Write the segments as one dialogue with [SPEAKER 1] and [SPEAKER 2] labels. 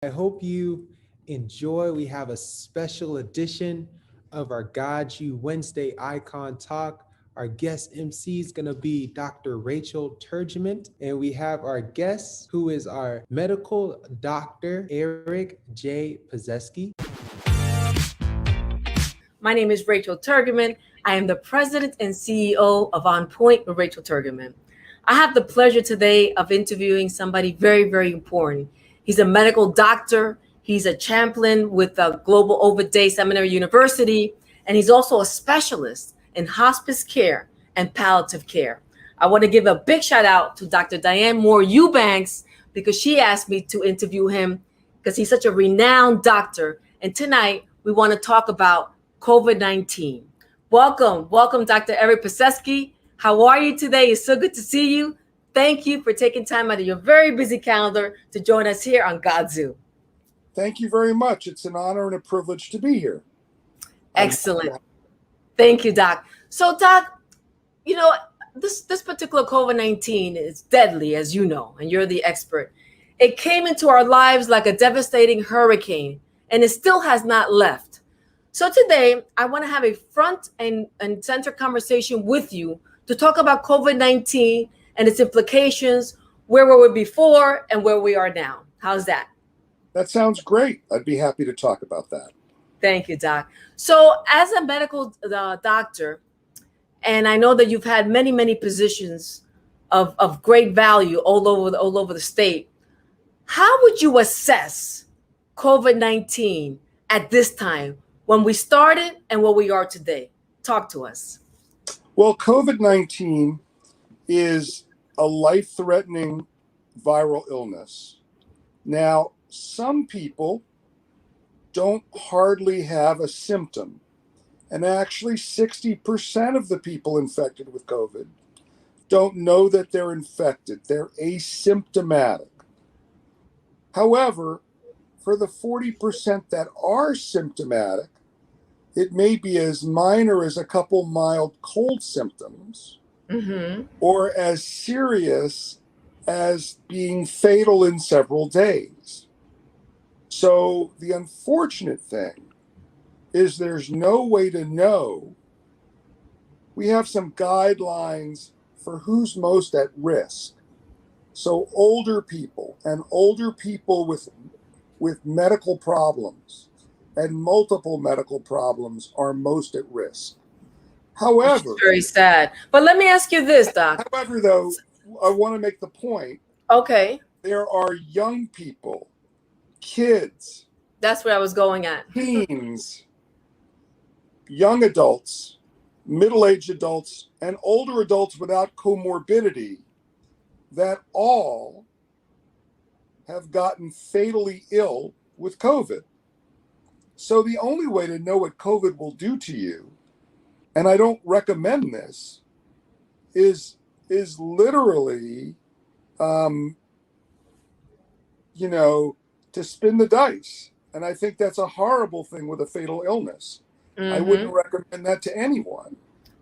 [SPEAKER 1] I hope you enjoy. We have a special edition of our GODSU Wednesday Icon Talk. Our guest MC is going to be Dr. Rachel Turgement, and we have our guest who is our medical doctor, Eric J. Pesetsky.
[SPEAKER 2] My name is Rachel Turgement. I am the president and CEO of On Point with Rachel Turgement. I have the pleasure today of interviewing somebody very, very important. He's a medical doctor. He's a chaplain with the Global Overday Seminary University, and he's also a specialist in hospice care and palliative care. I want to give a big shout out to Dr. Diane Moore-Eubanks because she asked me to interview him because he's such a renowned doctor. And tonight we want to talk about COVID-19. Welcome, Dr. Eric Pesetsky. How are you today? It's so good to see you. Thank you for taking time out of your very busy calendar to join us here on GODSU.
[SPEAKER 3] Thank you very much. It's an honor and a privilege to be here.
[SPEAKER 2] Excellent. Thank you, Doc. So, Doc, you know, this particular COVID-19 is deadly, as you know, and you're the expert. It came into our lives like a devastating hurricane, and it still has not left. So today, I want to have a front and center conversation with you to talk about COVID-19 and its implications, where we were before and where we are now. How's that?
[SPEAKER 3] That sounds great. I'd be happy to talk about that.
[SPEAKER 2] Thank you, Doc. So as a medical doctor, and I know that you've had many positions of great value all over the state, how would you assess COVID-19 at this time when we started and where we are today? Talk to us.
[SPEAKER 3] Well, COVID-19 is a life-threatening viral illness. Now, some people don't hardly have a symptom. And actually, 60% of the people infected with COVID don't know that they're infected. They're asymptomatic. However, for the 40% that are symptomatic, it may be as minor as a couple mild cold symptoms, or as serious as being fatal in several days. So the unfortunate thing is there's no way to know. We have some guidelines for who's most at risk. So older people and older people with medical problems and multiple medical problems are most at risk. However,
[SPEAKER 2] it's very sad. But let me ask you this, Doc.
[SPEAKER 3] However, though, I want to make the point.
[SPEAKER 2] Okay.
[SPEAKER 3] There are young people, kids.
[SPEAKER 2] That's where I was going at.
[SPEAKER 3] Teens, young adults, middle-aged adults, and older adults without comorbidity that all have gotten fatally ill with COVID. So the only way to know what COVID will do to you, and I don't recommend this, is literally, to spin the dice. And I think that's a horrible thing with a fatal illness. I wouldn't recommend that to anyone.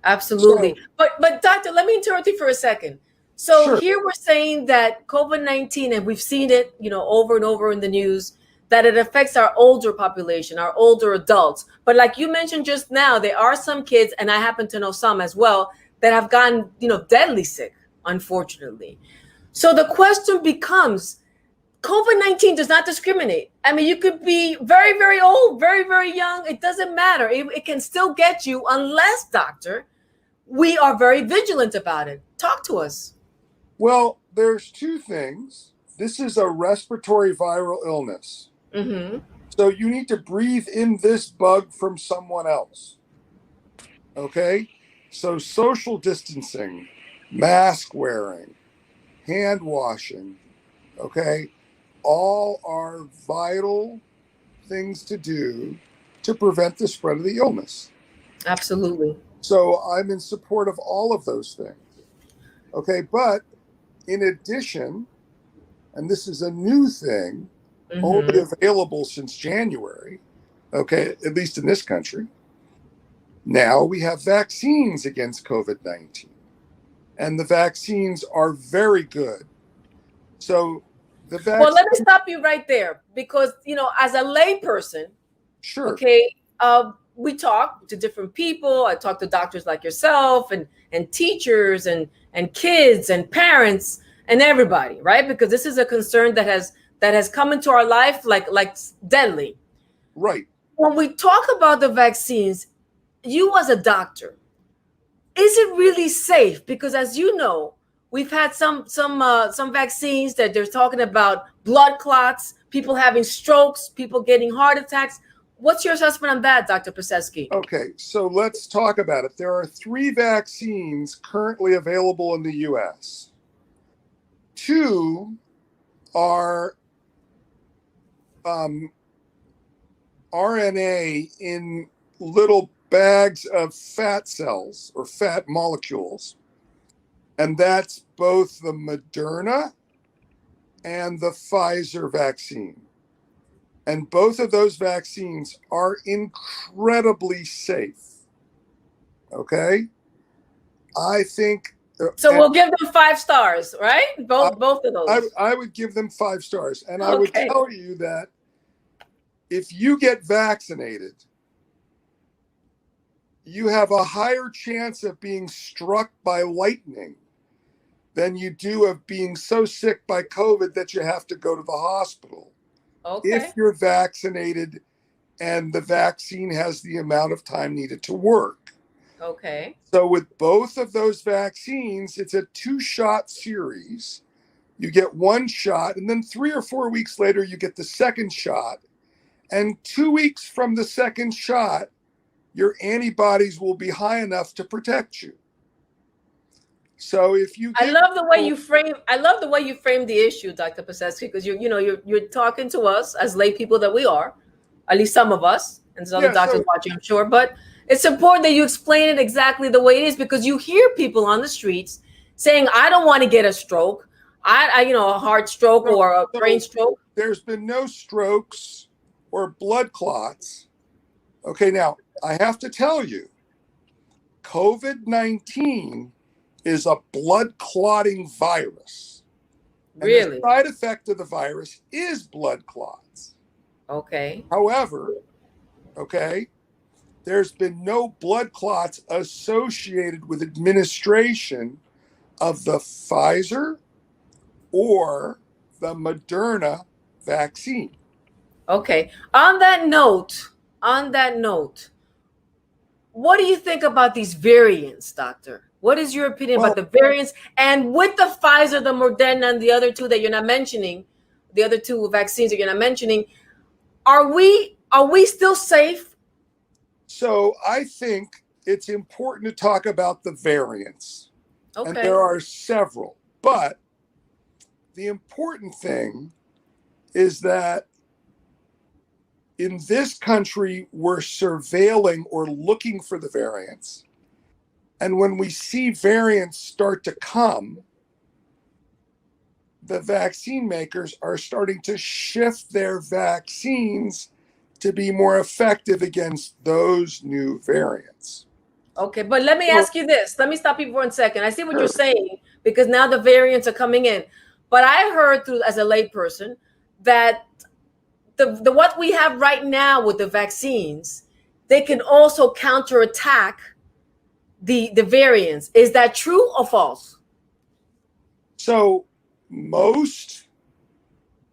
[SPEAKER 2] Absolutely. So, but doctor, let me interrupt you for a second. So
[SPEAKER 3] sure.
[SPEAKER 2] Here we're saying that COVID-19, and we've seen it, over and over in the news, that it affects our older population, our older adults. But like you mentioned just now, there are some kids, and I happen to know some as well, that have gotten, deadly sick, unfortunately. So the question becomes, COVID-19 does not discriminate. I mean, you could be very, very old, very, very young. It doesn't matter. It can still get you unless, doctor, we are very vigilant about it. Talk to us.
[SPEAKER 3] Well, there's two things. This is a respiratory viral illness. So you need to breathe in this bug from someone else. Okay? So social distancing, mask wearing, hand washing, okay? All are vital things to do to prevent the spread of the illness.
[SPEAKER 2] Absolutely.
[SPEAKER 3] So I'm in support of all of those things. Okay, but in addition, and this is a new thing, only available since January, okay, at least in this country, now we have vaccines against COVID-19. And the vaccines are very good. So
[SPEAKER 2] Well, let me stop you right there because, as a lay person,
[SPEAKER 3] sure.
[SPEAKER 2] Okay, we talk to different people. I talk to doctors like yourself and teachers and kids and parents and everybody, right? Because this is a concern that has come into our life like deadly.
[SPEAKER 3] Right.
[SPEAKER 2] When we talk about the vaccines, you as a doctor, is it really safe? Because as you know, we've had some vaccines that they're talking about blood clots, people having strokes, people getting heart attacks. What's your assessment on that, Dr. Pesetsky?
[SPEAKER 3] Okay, so let's talk about it. There are 3 vaccines currently available in the U.S. 2 are RNA in little bags of fat cells or fat molecules. And that's both the Moderna and the Pfizer vaccine. And both of those vaccines are incredibly safe. Okay? I think...
[SPEAKER 2] So we'll give them 5 stars, right? Both of those.
[SPEAKER 3] I would give them 5 stars. And I would tell you that if you get vaccinated, you have a higher chance of being struck by lightning than you do of being so sick by COVID that you have to go to the hospital.
[SPEAKER 2] Okay.
[SPEAKER 3] If you're vaccinated and the vaccine has the amount of time needed to work.
[SPEAKER 2] Okay.
[SPEAKER 3] So with both of those vaccines, it's a 2-shot series. You get 1 shot, and then 3 or 4 weeks later, you get the second shot. And 2 weeks from the second shot, your antibodies will be high enough to protect you. So if you
[SPEAKER 2] I love the way you frame the issue, Dr. Pesetsky, because you're talking to us as lay people that we are, at least some of us, and there's other doctors watching, I'm sure. But it's important that you explain it exactly the way it is, because you hear people on the streets saying, I don't want to get a stroke, a heart stroke or a brain stroke.
[SPEAKER 3] There's been no strokes or blood clots. Okay, now I have to tell you, COVID-19 is a blood clotting virus.
[SPEAKER 2] Really?
[SPEAKER 3] And the side effect of the virus is blood clots.
[SPEAKER 2] Okay.
[SPEAKER 3] However, there's been no blood clots associated with administration of the Pfizer or the Moderna vaccine.
[SPEAKER 2] Okay. On that note, what do you think about these variants, doctor? What is your opinion about the variants? And with the Pfizer, the Moderna, and the other 2 that you're not mentioning, the other 2 vaccines that you're not mentioning, are we still safe?
[SPEAKER 3] So I think it's important to talk about the variants.
[SPEAKER 2] Okay.
[SPEAKER 3] And there are several. But the important thing is that in this country, we're surveilling or looking for the variants. And when we see variants start to come, the vaccine makers are starting to shift their vaccines to be more effective against those new variants.
[SPEAKER 2] Okay, but let me ask you this. Let me stop you for 1 second. I see what you're saying, because now the variants are coming in. But I heard as a layperson that the what we have right now with the vaccines, they can also counterattack the variants. Is that true or false?
[SPEAKER 3] So most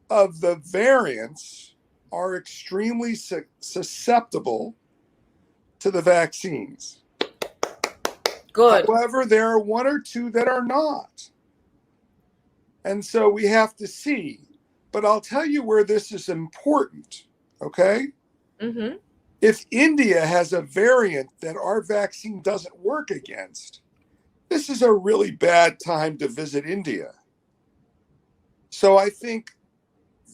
[SPEAKER 3] of the variants are extremely susceptible to the vaccines.
[SPEAKER 2] Good.
[SPEAKER 3] However, there are 1 or 2 that are not. And so we have to see. But I'll tell you where this is important, okay?
[SPEAKER 2] Mm-hmm.
[SPEAKER 3] If India has a variant that our vaccine doesn't work against, this is a really bad time to visit India. So I think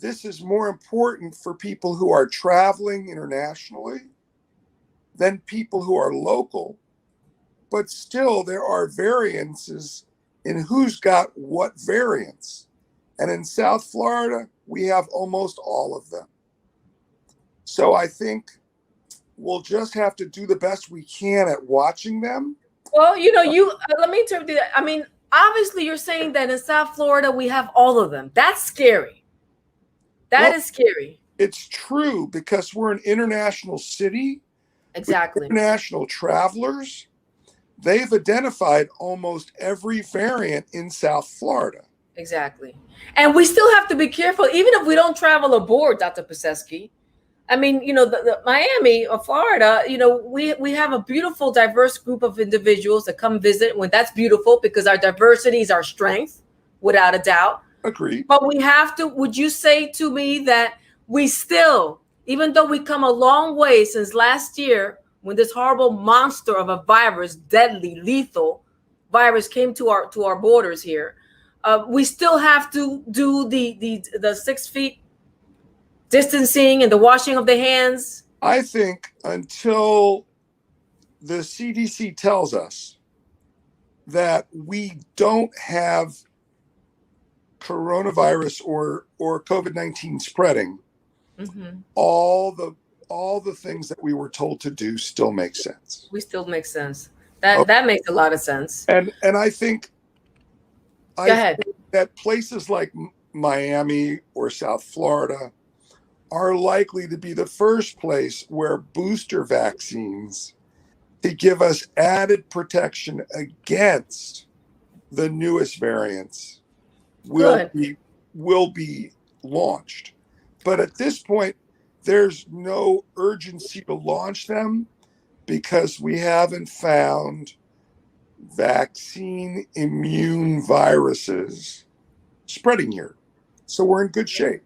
[SPEAKER 3] this is more important for people who are traveling internationally than people who are local. But still, there are variances in who's got what variants. And in South Florida, we have almost all of them. So I think we'll just have to do the best we can at watching them.
[SPEAKER 2] Well, let me interpret that. I mean, obviously you're saying that in South Florida, we have all of them. That's scary. That is scary.
[SPEAKER 3] It's true because we're an international city.
[SPEAKER 2] Exactly.
[SPEAKER 3] International travelers, they've identified almost every variant in South Florida.
[SPEAKER 2] Exactly. And we still have to be careful, even if we don't travel aboard, Dr. Pesetsky. I mean, the Miami or Florida, we have a beautiful, diverse group of individuals that come visit. When that's beautiful, because our diversity is our strength, without a doubt.
[SPEAKER 3] Agreed.
[SPEAKER 2] But we have to, would you say to me that we still, even though we come a long way since last year, when this horrible monster of a virus, deadly, lethal virus came to our borders here, we still have to do the 6 feet distancing and the washing of the hands?
[SPEAKER 3] I think until the CDC tells us that we don't have coronavirus or COVID-19 spreading, all the things that we were told to do still make sense.
[SPEAKER 2] We still make sense. That makes a lot of sense.
[SPEAKER 3] And I think
[SPEAKER 2] Go ahead.
[SPEAKER 3] that places like Miami or South Florida are likely to be the first place where booster vaccines to give us added protection against the newest variants will be launched. But at this point, there's no urgency to launch them because we haven't found vaccine immune viruses spreading here. So we're in good shape.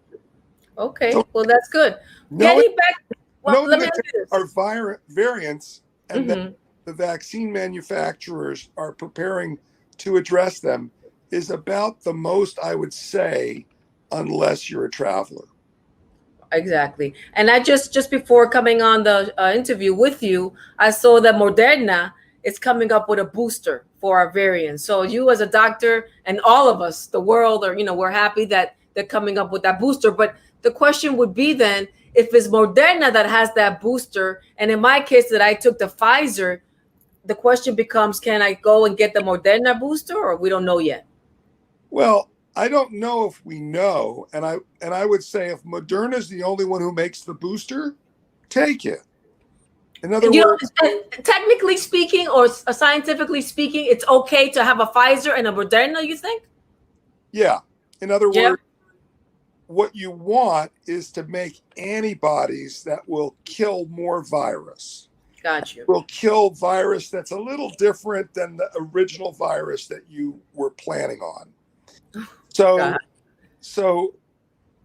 [SPEAKER 2] Okay, so, well, that's good. Getting back, well, let me ask you this.
[SPEAKER 3] Our variants and that the vaccine manufacturers are preparing to address them is about the most I would say, unless you're a traveler.
[SPEAKER 2] Exactly. And I just before coming on the interview with you, I saw that Moderna is coming up with a booster for our variant. So you as a doctor and all of us, the world, are, we're happy that they're coming up with that booster. But the question would be then, if it's Moderna that has that booster, and in my case that I took the Pfizer, the question becomes, can I go and get the Moderna booster, or we don't know yet?
[SPEAKER 3] Well, I don't know if we know. And I would say if Moderna is the only one who makes the booster, take it. In other words,
[SPEAKER 2] technically speaking or scientifically speaking, it's okay to have a Pfizer and a Moderna, you think?
[SPEAKER 3] Yeah. In other words, what you want is to make antibodies that will kill more virus.
[SPEAKER 2] Got you.
[SPEAKER 3] Will kill virus that's a little different than the original virus that you were planning on. So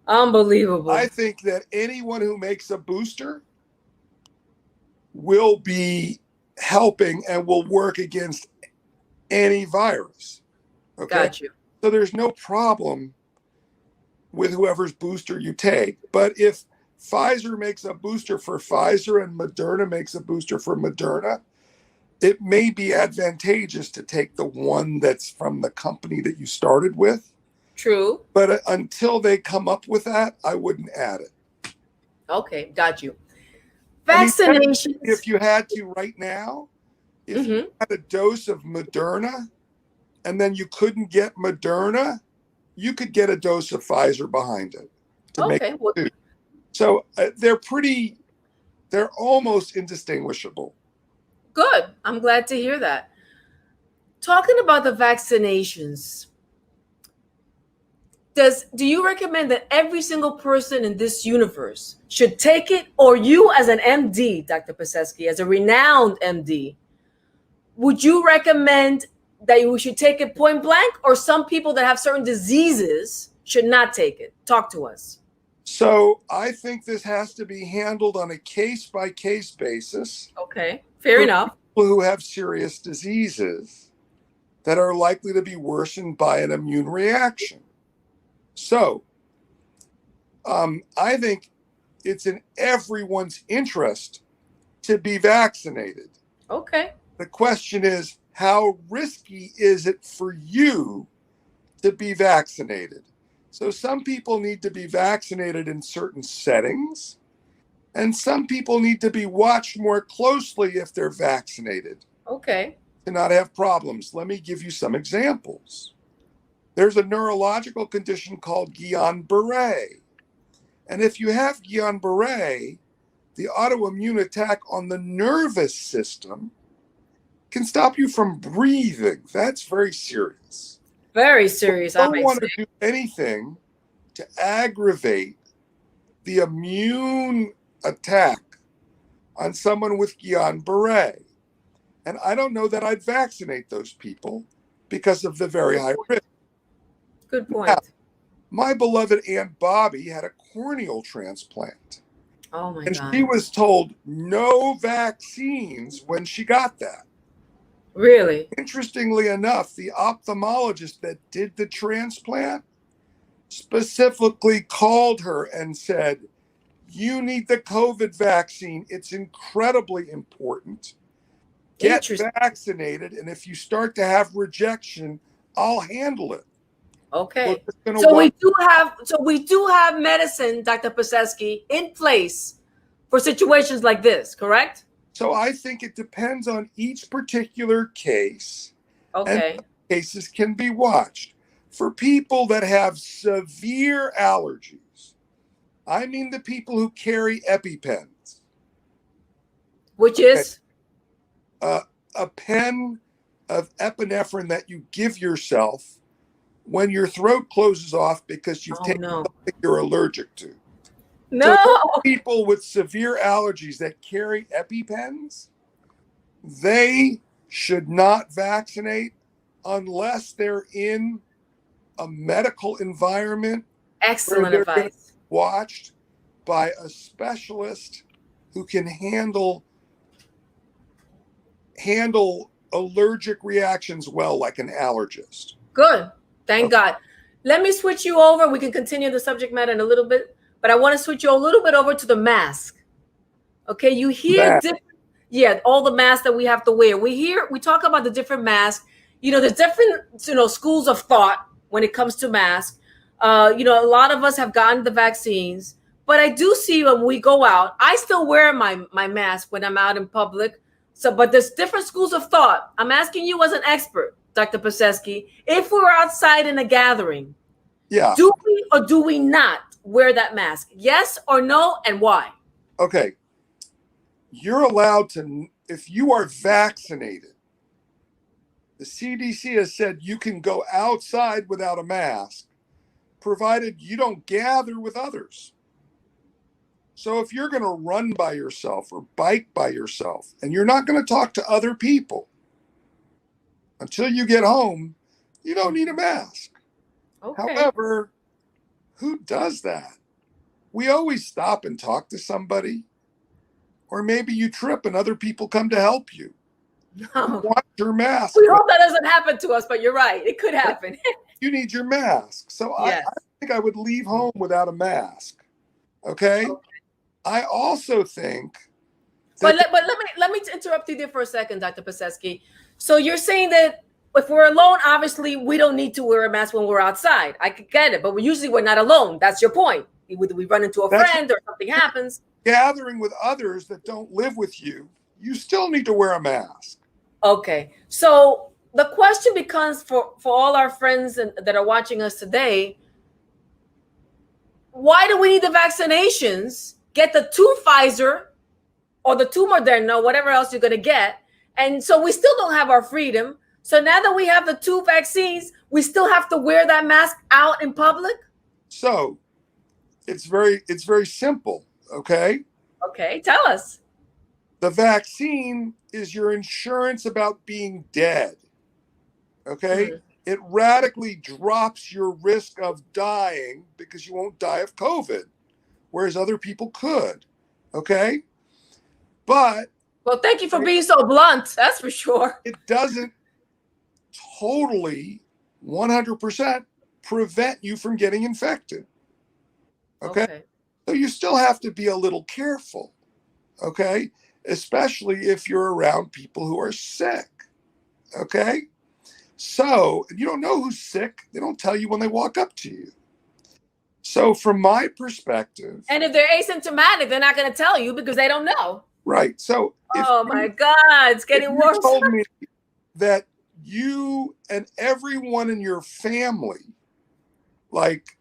[SPEAKER 2] unbelievable.
[SPEAKER 3] I think that anyone who makes a booster will be helping and will work against any virus. Okay.
[SPEAKER 2] Got you.
[SPEAKER 3] So there's no problem with whoever's booster you take. But if Pfizer makes a booster for Pfizer and Moderna makes a booster for Moderna, it may be advantageous to take the one that's from the company that you started with.
[SPEAKER 2] True.
[SPEAKER 3] But until they come up with that, I wouldn't add it.
[SPEAKER 2] Okay, got you. Vaccinations.
[SPEAKER 3] I mean, if you had to right now, if you had a dose of Moderna and then you couldn't get Moderna, you could get a dose of Pfizer behind it. So they're almost indistinguishable.
[SPEAKER 2] Good. I'm glad to hear that. Talking about the vaccinations, do you recommend that every single person in this universe should take it, or you as an MD, Dr. Pesetsky, as a renowned MD, would you recommend that we should take it point blank, or some people that have certain diseases should not take it? Talk to us.
[SPEAKER 3] So I think this has to be handled on a case-by-case basis.
[SPEAKER 2] Okay, fair enough.
[SPEAKER 3] People who have serious diseases that are likely to be worsened by an immune reaction. So I think it's in everyone's interest to be vaccinated.
[SPEAKER 2] Okay.
[SPEAKER 3] The question is, how risky is it for you to be vaccinated? So some people need to be vaccinated in certain settings, and some people need to be watched more closely if they're vaccinated.
[SPEAKER 2] Okay.
[SPEAKER 3] To not have problems. Let me give you some examples. There's a neurological condition called Guillain-Barré. And if you have Guillain-Barré, the autoimmune attack on the nervous system can stop you from breathing. That's very serious.
[SPEAKER 2] Very serious,
[SPEAKER 3] You
[SPEAKER 2] I
[SPEAKER 3] don't
[SPEAKER 2] might
[SPEAKER 3] want
[SPEAKER 2] say.
[SPEAKER 3] to do anything to aggravate the immune attack on someone with Guillain-Barré. And I don't know that I'd vaccinate those people because of the very high risk.
[SPEAKER 2] Good point.
[SPEAKER 3] Now, my beloved Aunt Bobby had a corneal transplant.
[SPEAKER 2] Oh my
[SPEAKER 3] And
[SPEAKER 2] God.
[SPEAKER 3] she was told no vaccines when she got that.
[SPEAKER 2] Really?
[SPEAKER 3] Interestingly enough, the ophthalmologist that did the transplant specifically called her and said, you need the COVID vaccine. It's incredibly important. Get vaccinated. And if you start to have rejection, I'll handle it.
[SPEAKER 2] Okay. So we do have medicine, Dr. Pesetsky, in place for situations like this, correct?
[SPEAKER 3] So I think it depends on each particular case.
[SPEAKER 2] Okay.
[SPEAKER 3] And cases can be watched. For people that have severe allergies, I mean the people who carry EpiPens.
[SPEAKER 2] Which is?
[SPEAKER 3] A pen of epinephrine that you give yourself when your throat closes off because you've taken something you're allergic to.
[SPEAKER 2] No.
[SPEAKER 3] So people with severe allergies that carry EpiPens, they should not vaccinate unless they're in a medical environment.
[SPEAKER 2] Excellent advice.
[SPEAKER 3] Watched by a specialist who can handle allergic reactions well, like an allergist.
[SPEAKER 2] Good. Thank God. Let me switch you over. We can continue the subject matter in a little bit, but I want to switch you a little bit over to the mask. Okay, you hear different, all the masks that we have to wear. We talk about the different masks. There's different, schools of thought when it comes to masks. A lot of us have gotten the vaccines, but I do see when we go out, I still wear my mask when I'm out in public. So, but there's different schools of thought. I'm asking you as an expert, Dr. Pesetsky, if we're outside in a gathering, do we or do we not wear that mask? Yes or no, and why?
[SPEAKER 3] Okay. You're allowed to, if you are vaccinated, the CDC has said you can go outside without a mask, provided you don't gather with others. So if you're going to run by yourself or bike by yourself, and you're not going to talk to other people until you get home, you don't need a mask.
[SPEAKER 2] Okay.
[SPEAKER 3] However, who does that? We always stop and talk to somebody. Or maybe you trip and other people come to help you.
[SPEAKER 2] No.
[SPEAKER 3] You want your mask.
[SPEAKER 2] We hope that doesn't happen to us, but you're right. It could happen.
[SPEAKER 3] You need your mask. So I think I would leave home without a mask. Okay? I also think.
[SPEAKER 2] But let me interrupt you there for a second, Dr. Pesetsky. So you're saying that if we're alone, obviously we don't need to wear a mask when we're outside. I could get it, but we're not alone. That's your point. We run into a friend or something happens.
[SPEAKER 3] Gathering with others that don't live with you, you still need to wear a mask.
[SPEAKER 2] Okay. So the question becomes for all our friends that are watching us today, why do we need the vaccinations? Get the 2 Pfizer or the 2 Moderna, whatever else you're going to get. And so we still don't have our freedom. So now that we have the 2 vaccines, we still have to wear that mask out in public?
[SPEAKER 3] So it's very simple, okay?
[SPEAKER 2] Okay, tell us.
[SPEAKER 3] The vaccine is your insurance about being dead, okay? Mm-hmm. It radically drops your risk of dying because you won't die of COVID, whereas other people could, okay? But
[SPEAKER 2] well, thank you for being so blunt. That's for sure.
[SPEAKER 3] It doesn't totally 100% prevent you from getting infected. Okay. So you still have to be a little careful. Okay. Especially if you're around people who are sick. Okay. So you don't know who's sick. They don't tell you when they walk up to you. So from my perspective.
[SPEAKER 2] And if they're asymptomatic, they're not going to tell you because they don't know.
[SPEAKER 3] Right. So.
[SPEAKER 2] Oh my God, it's getting worse.
[SPEAKER 3] You told me that you and everyone in your family, like,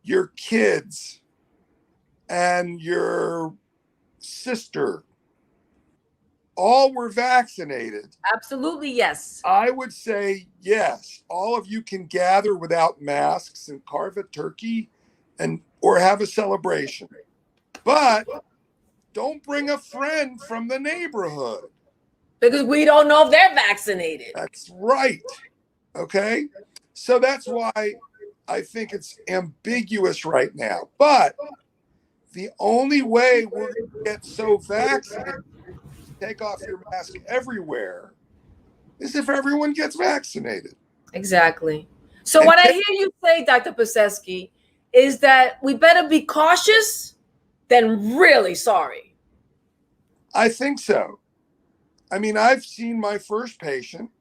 [SPEAKER 3] your kids and your sister all were vaccinated,
[SPEAKER 2] Absolutely, yes.
[SPEAKER 3] I would say yes. All of you can gather without masks and carve a turkey or have a celebration. But don't bring a friend from the neighborhood.
[SPEAKER 2] Because we don't know if they're vaccinated.
[SPEAKER 3] That's right. Okay? So that's why I think it's ambiguous right now. But the only way we're going to get so vaccinated, take off your mask everywhere, is if everyone gets vaccinated.
[SPEAKER 2] Exactly. So what I hear you say, Dr. Pesetsky, is that we better be cautious than really sorry.
[SPEAKER 3] I think so. I mean, I've seen my first patient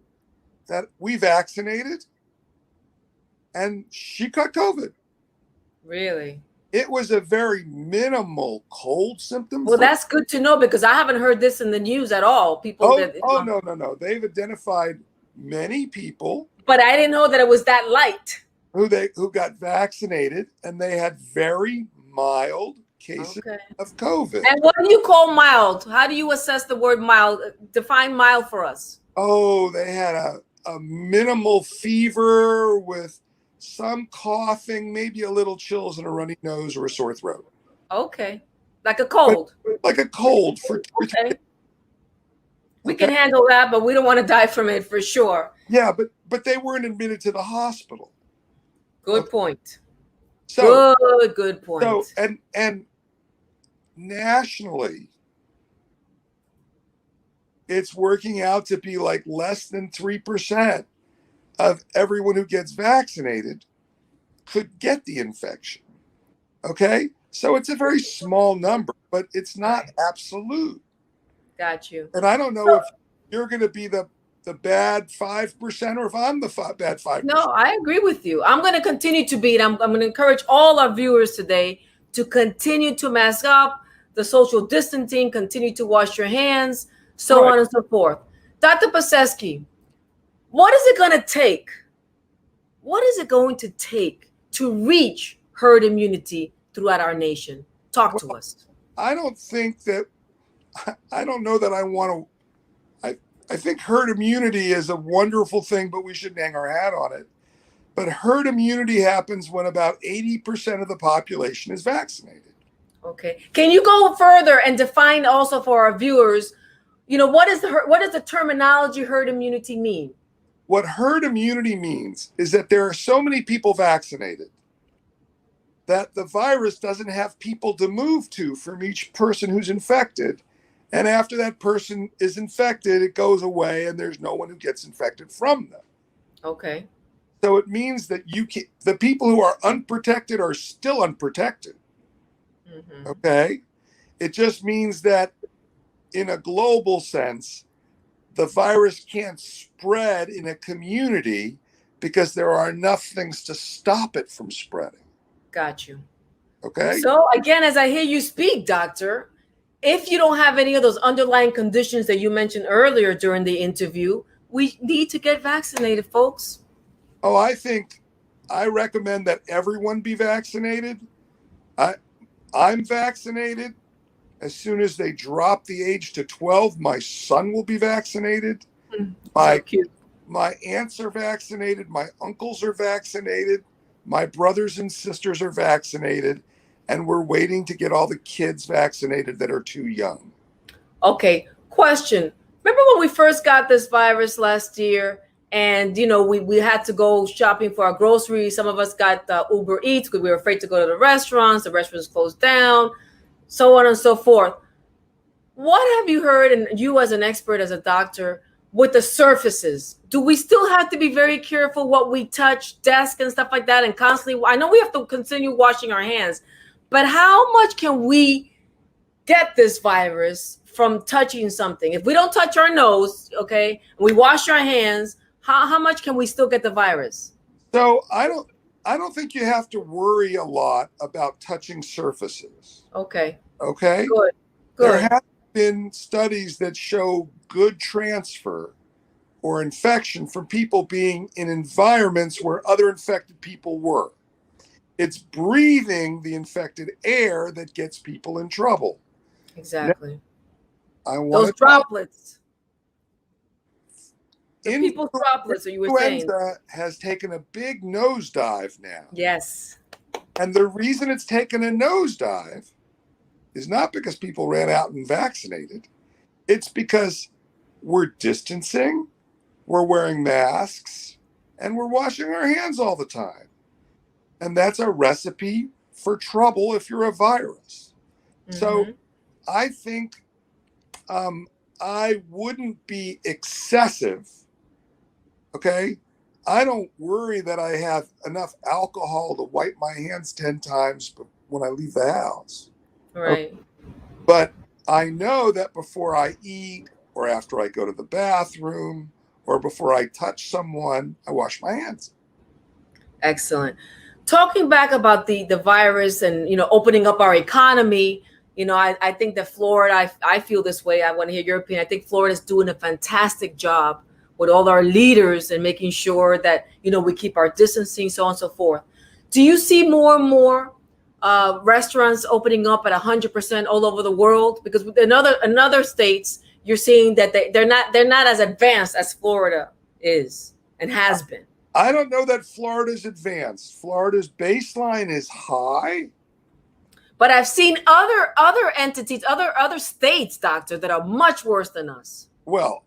[SPEAKER 3] that we vaccinated, and she caught COVID.
[SPEAKER 2] Really?
[SPEAKER 3] It was a very minimal cold symptom.
[SPEAKER 2] Well, that's good to know, because I haven't heard this in the news at all. People
[SPEAKER 3] No. They've identified many people.
[SPEAKER 2] But I didn't know that it was that light.
[SPEAKER 3] Who got vaccinated, and they had very mild cases of COVID.
[SPEAKER 2] And what do you call mild? How do you assess the word mild? Define mild for us.
[SPEAKER 3] Oh, they had a minimal fever with some coughing, maybe a little chills and a runny nose or a sore throat.
[SPEAKER 2] Okay. Like a cold.
[SPEAKER 3] Like a cold. Okay.
[SPEAKER 2] We can handle that, but we don't want to die from it for sure.
[SPEAKER 3] Yeah, but they weren't admitted to the hospital.
[SPEAKER 2] Good point.
[SPEAKER 3] So
[SPEAKER 2] good point.
[SPEAKER 3] So and nationally, it's working out to be like less than 3% of everyone who gets vaccinated could get the infection. Okay? So it's a very small number, but it's not absolute.
[SPEAKER 2] Got you.
[SPEAKER 3] And I don't know if you're going to be the bad 5% or if I'm the bad 5%.
[SPEAKER 2] No, I agree with you. I'm going to continue to be. I'm going to encourage all our viewers today to continue to mask up, the social distancing, continue to wash your hands, so on and so forth. Dr. Pesetsky, what is it going to take? What is it going to take to reach herd immunity throughout our nation? Talk to us.
[SPEAKER 3] I don't know that I want to. I think herd immunity is a wonderful thing, but we shouldn't hang our hat on it. But herd immunity happens when about 80% of the population is vaccinated.
[SPEAKER 2] Okay. Can you go further and define also for our viewers, what does the terminology herd immunity mean?
[SPEAKER 3] What herd immunity means is that there are so many people vaccinated that the virus doesn't have people to move to from each person who's infected. And after that person is infected, it goes away and there's no one who gets infected from them.
[SPEAKER 2] Okay.
[SPEAKER 3] So it means that the people who are unprotected are still unprotected. Mm-hmm. Okay. It just means that in a global sense, the virus can't spread in a community because there are enough things to stop it from spreading.
[SPEAKER 2] Got you.
[SPEAKER 3] Okay.
[SPEAKER 2] So again, as I hear you speak, doctor, if you don't have any of those underlying conditions that you mentioned earlier during the interview, we need to get vaccinated, folks.
[SPEAKER 3] Oh, I recommend that everyone be vaccinated. I'm vaccinated. As soon as they drop the age to 12, my son will be vaccinated. My aunts are vaccinated. My uncles are vaccinated. My brothers and sisters are vaccinated. And we're waiting to get all the kids vaccinated that are too young.
[SPEAKER 2] Okay. Question. Remember when we first got this virus last year and, we had to go shopping for our groceries. Some of us got Uber Eats because we were afraid to go to the restaurants. The restaurants closed down, so on and so forth. What have you heard, and you as an expert, as a doctor, with the surfaces? Do we still have to be very careful what we touch, desk and stuff like that, and constantly? I know we have to continue washing our hands, but how much can we get this virus from touching something? If we don't touch our nose, okay, and we wash our hands, how much can we still get the virus?
[SPEAKER 3] So I don't think you have to worry a lot about touching surfaces.
[SPEAKER 2] Okay.
[SPEAKER 3] Okay.
[SPEAKER 2] Good.
[SPEAKER 3] There have been studies that show good transfer or infection from people being in environments where other infected people were. It's breathing the infected air that gets people in trouble.
[SPEAKER 2] Exactly.
[SPEAKER 3] Now, I want
[SPEAKER 2] those droplets. The people's droplets, you were saying.
[SPEAKER 3] Influenza has taken a big nosedive now.
[SPEAKER 2] Yes.
[SPEAKER 3] And the reason it's taken a nosedive is not because people ran out and vaccinated. It's because we're distancing, we're wearing masks, and we're washing our hands all the time. And that's a recipe for trouble if you're a virus. Mm-hmm. So I think I wouldn't be excessive. Okay. I don't worry that I have enough alcohol to wipe my hands 10 times when I leave the house.
[SPEAKER 2] Right.
[SPEAKER 3] Okay. But I know that before I eat or after I go to the bathroom or before I touch someone, I wash my hands.
[SPEAKER 2] Excellent. Talking back about the virus and, opening up our economy, I think that Florida, I feel this way. I want to hear your opinion. I think Florida's doing a fantastic job with all our leaders and making sure that, we keep our distancing, so on and so forth. Do you see more and more restaurants opening up at 100% all over the world? Because in other states, you're seeing that they're not as advanced as Florida is and has been.
[SPEAKER 3] I don't know that Florida's advanced. Florida's baseline is high.
[SPEAKER 2] But I've seen other entities, other states, doctor, that are much worse than us.
[SPEAKER 3] Well,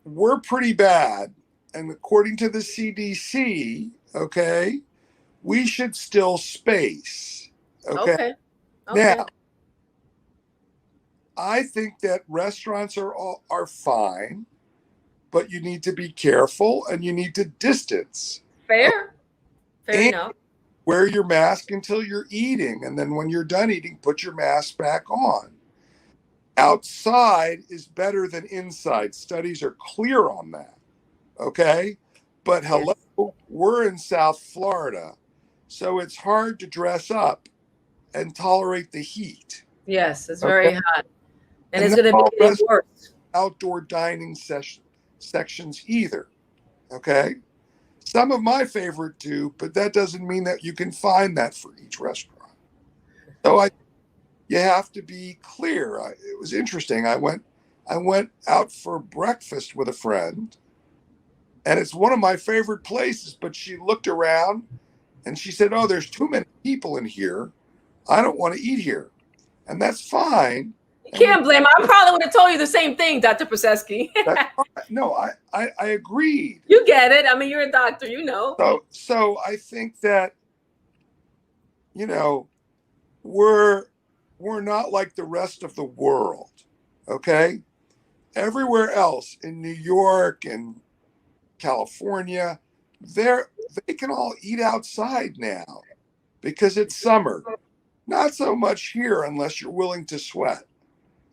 [SPEAKER 3] we're pretty bad. And according to the CDC, okay, we should still space. Okay. Now, I think that restaurants are fine, but you need to be careful and you need to distance.
[SPEAKER 2] Fair enough.
[SPEAKER 3] Wear your mask until you're eating. And then when you're done eating, put your mask back on. Outside is better than inside. Studies are clear on that. Okay. But hello, we're in South Florida. So it's hard to dress up and tolerate the heat.
[SPEAKER 2] Yes, it's very hot. And it's going to be getting worse.
[SPEAKER 3] Outdoor dining sections either. Okay. Some of my favorite do, but that doesn't mean that you can find that for each restaurant. So you have to be clear. It was interesting. I went out for breakfast with a friend, and it's one of my favorite places, but she looked around and she said, "Oh, there's too many people in here. I don't want to eat here." And that's fine.
[SPEAKER 2] You can't blame her. I probably would have told you the same thing, Dr. Pesetsky.
[SPEAKER 3] No, I agreed.
[SPEAKER 2] You get it. I mean, you're a doctor,
[SPEAKER 3] So I think that, we're not like the rest of the world. Okay. Everywhere else in New York and California, they can all eat outside now because it's summer. Not so much here unless you're willing to sweat.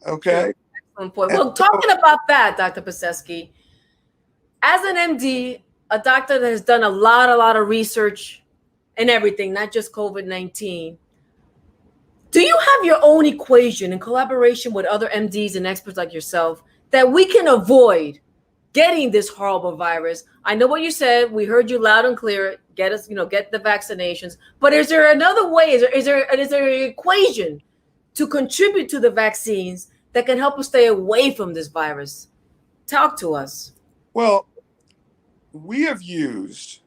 [SPEAKER 3] Okay.
[SPEAKER 2] Excellent point. Well, talking about that, Dr. Pesetsky, as an MD, a doctor that has done a lot of research and everything, not just COVID-19, do you have your own equation in collaboration with other MDs and experts like yourself that we can avoid getting this horrible virus? I know what you said. We heard you loud and clear. Get the vaccinations. But is there another way? Is there an equation to contribute to the vaccines that can help us stay away from this virus? Talk to us.
[SPEAKER 3] Well, we have used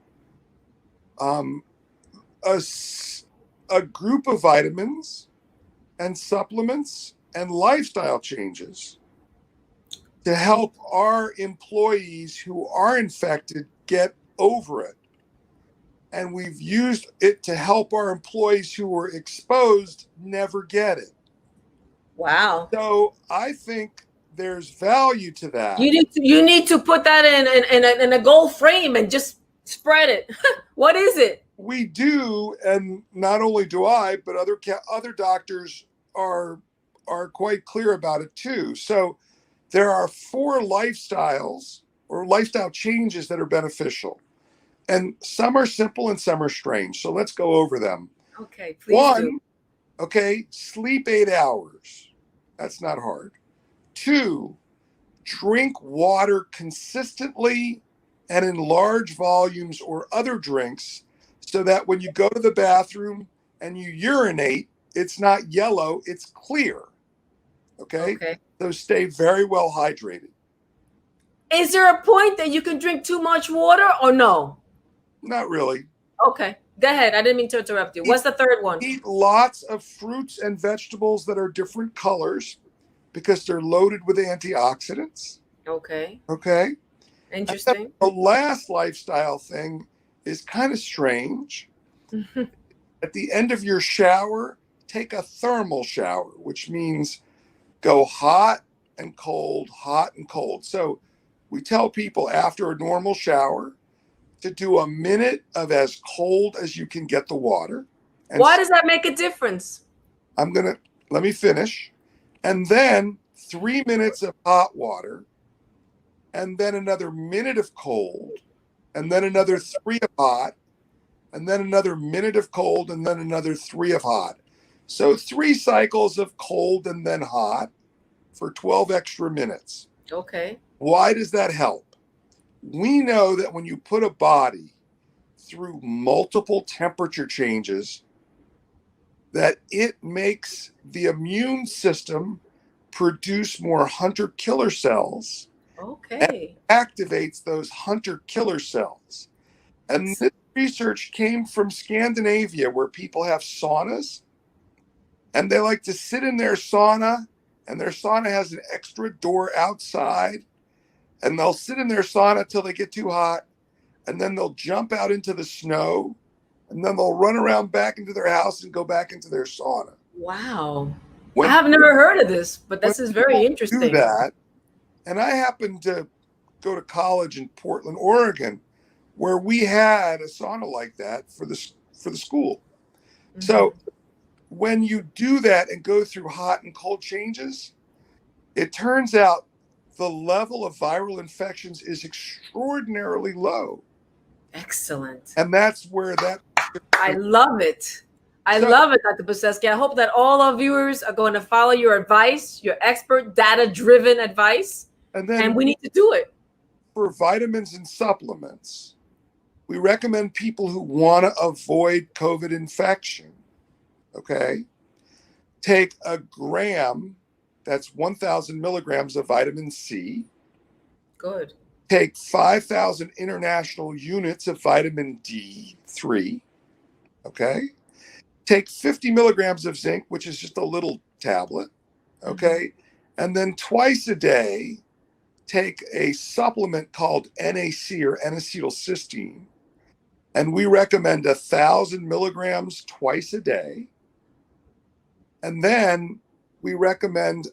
[SPEAKER 3] a group of vitamins and supplements and lifestyle changes to help our employees who are infected get over it. And we've used it to help our employees who were exposed never get it.
[SPEAKER 2] Wow.
[SPEAKER 3] So I think there's value to that.
[SPEAKER 2] You need to put that in a gold frame and just spread it. What is it?
[SPEAKER 3] We do, and not only do I, but other doctors are quite clear about it too. So there are 4 lifestyles or lifestyle changes that are beneficial, and some are simple and some are strange. So let's go over them.
[SPEAKER 2] Okay, please.
[SPEAKER 3] 1, okay, sleep 8 hours. That's not hard. 2, drink water consistently and in large volumes or other drinks so that when you go to the bathroom and you urinate, it's not yellow, it's clear. Okay? So stay very well hydrated.
[SPEAKER 2] Is there a point that you can drink too much water or no?
[SPEAKER 3] Not really.
[SPEAKER 2] Okay. Go ahead. I didn't mean to interrupt you. What's the third one?
[SPEAKER 3] Eat lots of fruits and vegetables that are different colors because they're loaded with antioxidants.
[SPEAKER 2] Okay.
[SPEAKER 3] Okay.
[SPEAKER 2] Interesting.
[SPEAKER 3] The last lifestyle thing is kind of strange. At the end of your shower, take a thermal shower, which means go hot and cold, hot and cold. So we tell people after a normal shower to do a minute of as cold as you can get the water. And
[SPEAKER 2] why does that make a difference?
[SPEAKER 3] Let me finish. And then 3 minutes of hot water, and then another minute of cold, and then another 3 of hot, and then another minute of cold, and then another 3 of hot. So 3 cycles of cold and then hot for 12 extra minutes.
[SPEAKER 2] Okay.
[SPEAKER 3] Why does that help? We know that when you put a body through multiple temperature changes, that it makes the immune system produce more hunter-killer cells.
[SPEAKER 2] Okay.
[SPEAKER 3] And activates those hunter-killer cells. And this research came from Scandinavia, where people have saunas, and they like to sit in their sauna, and their sauna has an extra door outside, and they'll sit in their sauna till they get too hot, and then they'll jump out into the snow, and then they'll run around back into their house and go back into their sauna.
[SPEAKER 2] Wow. I have never heard of this, but this is very interesting.
[SPEAKER 3] Do that. And I happened to go to college in Portland, Oregon, where we had a sauna like that for the school. Mm-hmm. So when you do that and go through hot and cold changes, it turns out the level of viral infections is extraordinarily low.
[SPEAKER 2] Excellent.
[SPEAKER 3] And that's where that...
[SPEAKER 2] I love it. I love it, Dr. Pesetsky. I hope that all our viewers are going to follow your advice, your expert, data-driven advice, and we need to do it.
[SPEAKER 3] For vitamins and supplements, we recommend people who want to avoid COVID infection, okay, take a gram, that's 1,000 milligrams of vitamin C.
[SPEAKER 2] Good.
[SPEAKER 3] Take 5,000 international units of vitamin D3, okay? Take 50 milligrams of zinc, which is just a little tablet, okay? Mm-hmm. And then twice a day, take a supplement called NAC, or N-acetylcysteine. And we recommend 1,000 milligrams twice a day. And then we recommend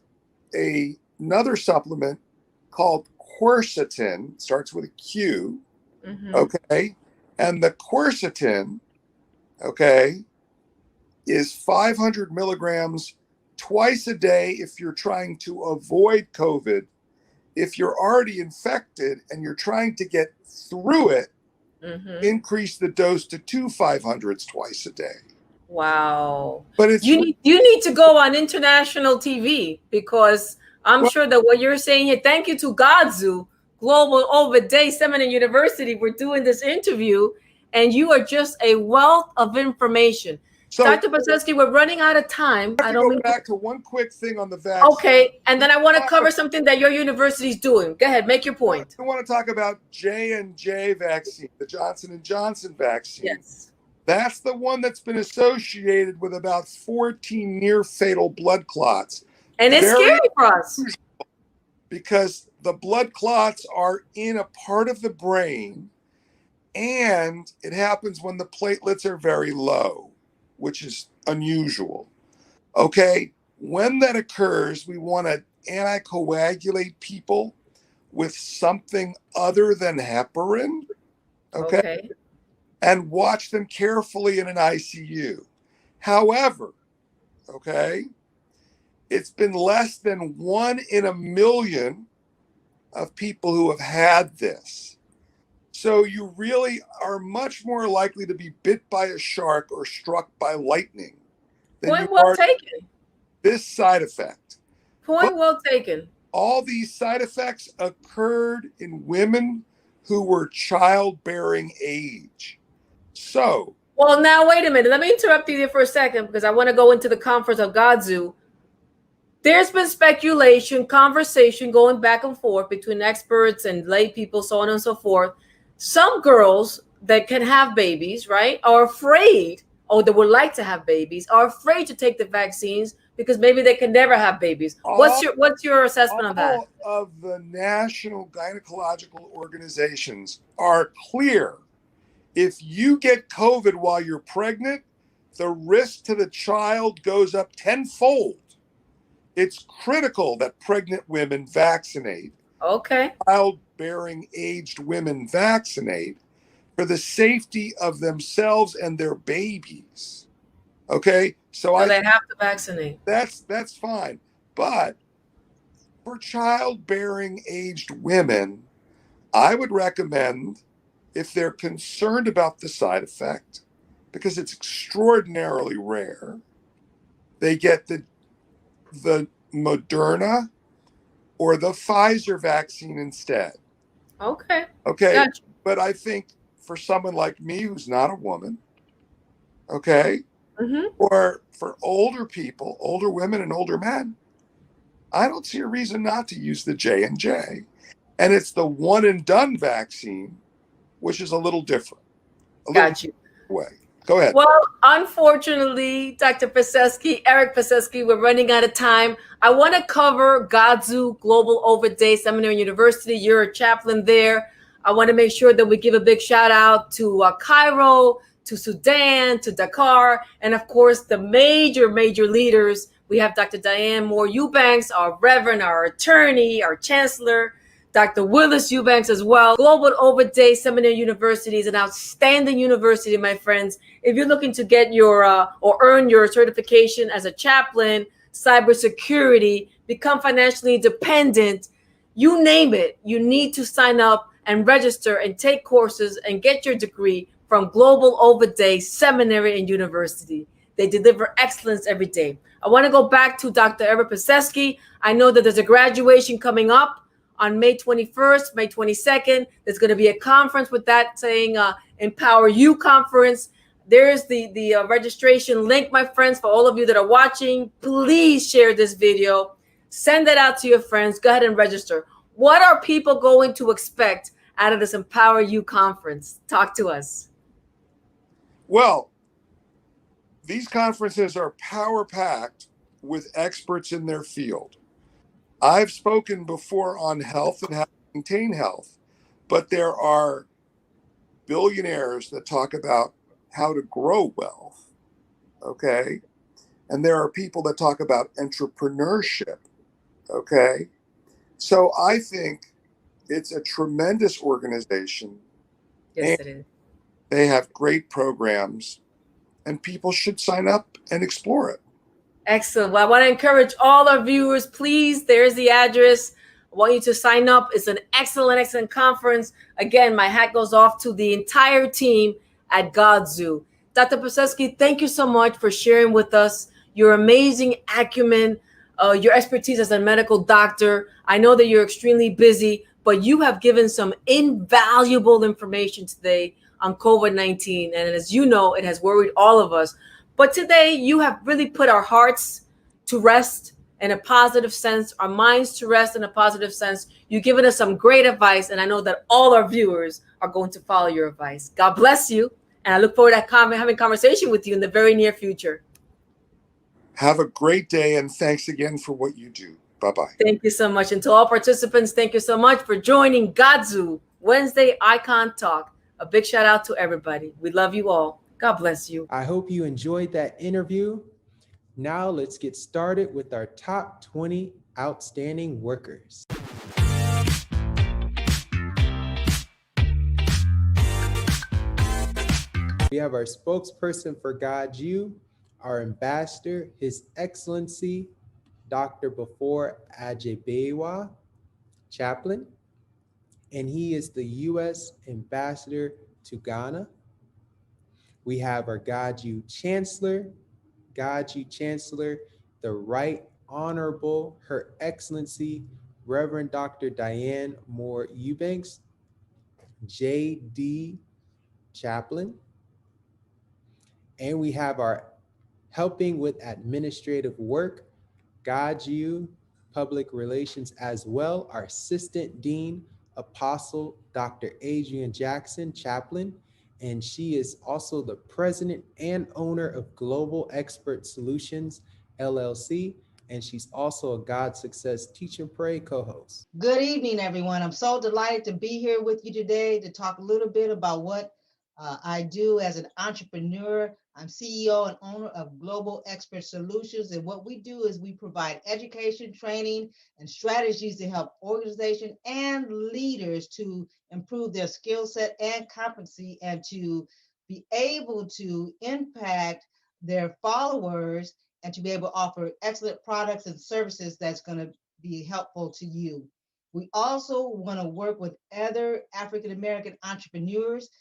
[SPEAKER 3] another supplement called quercetin, starts with a Q, okay? And the quercetin, okay, is 500 milligrams twice a day if you're trying to avoid COVID. If you're already infected and you're trying to get through it, increase the dose to 2 500s twice a day.
[SPEAKER 2] Wow.
[SPEAKER 3] But it's
[SPEAKER 2] you need to go on international TV, because I'm sure that what you're saying here, thank you to GODSU Global Over Day Seminary University, we're doing this interview, and you are just a wealth of information. So, Dr. Pesetsky, we're running out of time.
[SPEAKER 3] I don't go back to one quick thing on the vaccine.
[SPEAKER 2] Okay, and then I want to cover something that your university is doing. Go ahead, make your point.
[SPEAKER 3] I want to talk about J&J vaccine, the Johnson & Johnson vaccine.
[SPEAKER 2] Yes.
[SPEAKER 3] That's the one that's been associated with about 14 near-fatal blood clots.
[SPEAKER 2] And it's scary for us.
[SPEAKER 3] Because the blood clots are in a part of the brain, and it happens when the platelets are very low, which is unusual. Okay, when that occurs, we want to anticoagulate people with something other than heparin, okay? And watch them carefully in an ICU. However, okay, it's been less than 1 in a million of people who have had this. So you really are much more likely to be bit by a shark or struck by lightning than
[SPEAKER 2] Point well taken.
[SPEAKER 3] This side effect.
[SPEAKER 2] Point well taken.
[SPEAKER 3] All these side effects occurred in women who were childbearing age. So
[SPEAKER 2] Well, now wait a minute. Let me interrupt you there for a second because I want to go into the conference of GODSU. There's been speculation, conversation going back and forth between experts and lay people, so on and so forth. Some girls that can have babies, right, are afraid, or that would like to have babies, are afraid to take the vaccines because maybe they can never have babies. What's your assessment of that?
[SPEAKER 3] All of the national gynecological organizations are clear. If you get COVID while you're pregnant, the risk to the child goes up tenfold. It's critical that pregnant women vaccinate.
[SPEAKER 2] Okay.
[SPEAKER 3] Childbearing aged women vaccinate for the safety of themselves and their babies. Okay?
[SPEAKER 2] So they have to vaccinate.
[SPEAKER 3] That's fine. But for childbearing aged women, I would recommend, if they're concerned about the side effect, because it's extraordinarily rare, they get the Moderna or the Pfizer vaccine instead.
[SPEAKER 2] Okay.
[SPEAKER 3] Okay.
[SPEAKER 2] Gotcha.
[SPEAKER 3] But I think for someone like me who's not a woman, okay, or for older people, older women and older men, I don't see a reason not to use the J&J. And it's the one and done vaccine, which is a little different.
[SPEAKER 2] Got you.
[SPEAKER 3] Way. Go ahead.
[SPEAKER 2] Well, unfortunately, Dr. Pesetsky, Eric Pesetsky, we're running out of time. I want to cover GODSU Global Ovid Day Seminary University. You're a chaplain there. I want to make sure that we give a big shout out to Cairo, to Sudan, to Dakar, and of course, the major leaders. We have Dr. Diane Moore-Eubanks, our Reverend, our attorney, our Chancellor, Dr. Eubanks as well. Global Ovid Day Seminary University is an outstanding university, my friends. If you're looking to get your or earn your certification as a chaplain, cybersecurity, become financially independent, you name it, you need to sign up and register and take courses and get your degree from Global Ovid Day Seminary and University. They deliver excellence every day. I want to go back to Dr. Eric Pesetsky. I know that there's a graduation coming up on May 21st, May 22nd. There's going to be a conference with that saying Empower You Conference. There's the registration link, my friends, for all of you that are watching. Please share this video. Send it out to your friends. Go ahead and register. What are people going to expect out of this Empower You Conference? Talk to us.
[SPEAKER 3] Well, these conferences are power-packed with experts in their field. I've spoken before on health and how to maintain health, but there are billionaires that talk about how to grow wealth, okay? And there are people that talk about entrepreneurship, okay? So I think it's a tremendous organization.
[SPEAKER 2] Yes, it is.
[SPEAKER 3] They have great programs, and people should sign up and explore it.
[SPEAKER 2] Excellent. Well, I want to encourage all our viewers, please, there's the address. I want you to sign up. It's an excellent conference. Again, my hat goes off to the entire team at GODSU. Dr. Pesetsky, thank you so much for sharing with us your amazing acumen, your expertise as a medical doctor. I know that you're extremely busy, but you have given some invaluable information today on COVID-19. And as you know, it has worried all of us. But today, you have really put our hearts to rest in a positive sense, our minds to rest in a positive sense. You've given us some great advice, and I know that all our viewers are going to follow your advice. God bless you, and I look forward to having a conversation with you in the very near future.
[SPEAKER 3] Have a great day, and thanks again for what you do. Bye-bye.
[SPEAKER 2] Thank you so much. And to all participants, thank you so much for joining GODSU Wednesday Icon Talk. A big shout out to everybody. We love you all. God bless you.
[SPEAKER 1] I hope you enjoyed that interview. Now let's get started with our top 20 outstanding workers. We have our spokesperson for GODSU, our ambassador, His Excellency, Dr. Bafore Ajebewa, Chaplain, and he is the U.S. Ambassador to Ghana. We have our GODSU Chancellor, the Right Honorable Her Excellency, Reverend Dr. Diane Moore-Eubanks, J.D. Chaplin. And we have our helping with administrative work, GODSU Public Relations as well, our Assistant Dean, Apostle Dr. Adrian Jackson, Chaplain, and she is also the president and owner of Global Expert Solutions, LLC, and she's also a God Success Teach and Pray co-host.
[SPEAKER 4] Good evening, everyone. I'm so delighted to be here with you today to talk a little bit about what I do as an entrepreneur. I'm CEO and owner of Global Expert Solutions, and what we do is we provide education, training, and strategies to help organizations and leaders to improve their skill set and competency and to be able to impact their followers and to be able to offer excellent products and services that's going to be helpful to you. We also want to work with other African-American entrepreneurs.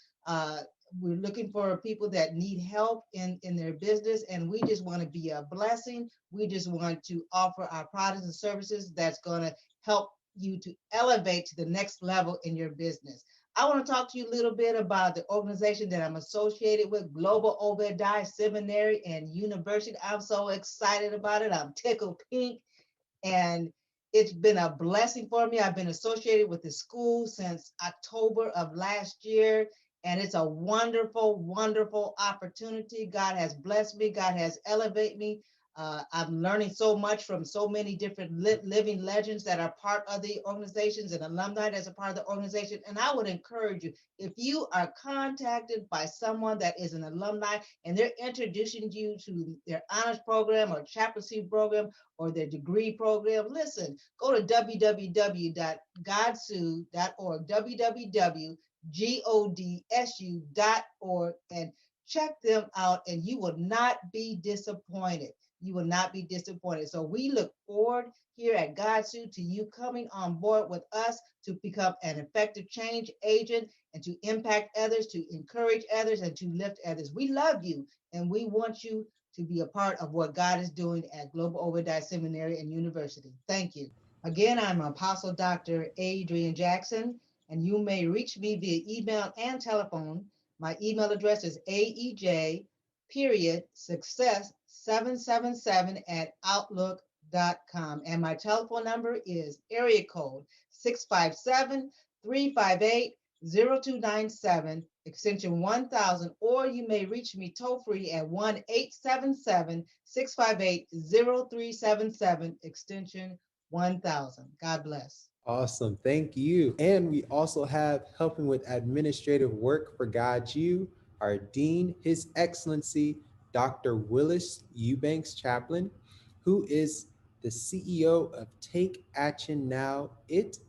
[SPEAKER 4] We're looking for people that need help in their business, and we just want to be a blessing. We just want to offer our products and services that's going to help you to elevate to the next level in your business. I want to talk to you a little bit about the organization that I'm associated with, Global Obadiah Seminary and University. I'm so excited about it. I'm tickled pink, and it's been a blessing for me. I've been associated with the school since October of last year, and it's a wonderful, wonderful opportunity. God has blessed me. God has elevated me. I'm learning so much from so many different living legends that are part of the organizations and alumni that's a part of the organization. And I would encourage you, if you are contacted by someone that is an alumni and they're introducing you to their honors program or chaplaincy program or their degree program, listen, go to www.godsu.org, www.godsu.org, and check them out, and you will not be disappointed. You will not be disappointed. So we look forward here at GODSU to you coming on board with us to become an effective change agent and to impact others, to encourage others, and to lift others. We love you, and we want you to be a part of what God is doing at Global Obadiah Seminary and University. Thank you. Again, I'm Apostle Dr. Adrian Jackson, and you may reach me via email and telephone. My email address is aej.success777@outlook.com. And my telephone number is area code 657-358-0297, extension 1000, or you may reach me toll free at 1-877-658-0377, extension 1000. God bless.
[SPEAKER 1] Awesome. Thank you. And we also have helping with administrative work for GODSU, our Dean, His Excellency, Dr. Moore-Eubanks, Chaplain, who is the CEO of Take Action Now It,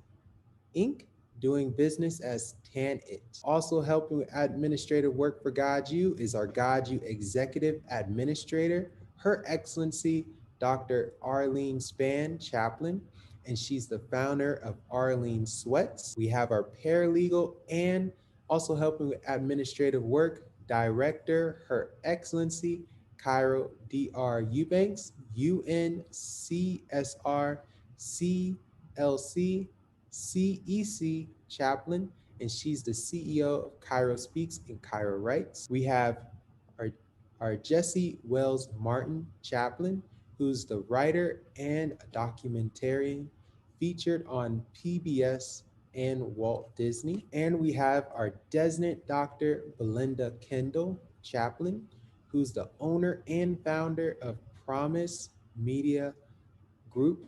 [SPEAKER 1] Inc., doing business as Tan It. Also helping with administrative work for GODSU is our GODSU Executive Administrator, Her Excellency, Dr. Arlene Spann, Chaplain, and she's the founder of Arlene Sweats. We have our paralegal and also helping with administrative work, Director, Her Excellency, Cairo Dr. Eubanks, UNCSR, CLC, CEC, Chaplain, and she's the CEO of Cairo Speaks and Cairo Writes. We have our Jesse Wells Martin, Chaplain, who's the writer and a documentarian featured on PBS and Walt Disney. And we have our Desnant Dr. Belinda Kendall, Chaplain, who's the owner and founder of Promise Media Group,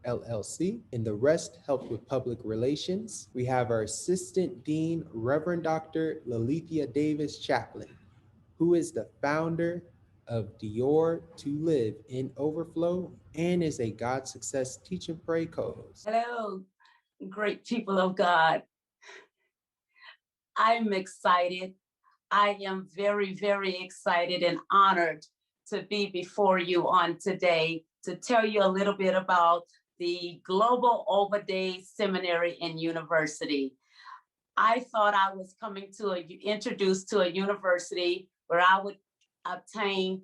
[SPEAKER 1] LLC, and the rest help with public relations. We have our Assistant Dean, Reverend Dr. Lalithia Davis, Chaplain, who is the founder of Dior to Live in Overflow and is a God Success Teach and Pray co-host.
[SPEAKER 5] Hello, great people of God. I'm excited. I am very, very excited and honored to be before you on today to tell you a little bit about the Global Obadiah Seminary and University. I thought I was coming to introduced to a university where I would obtain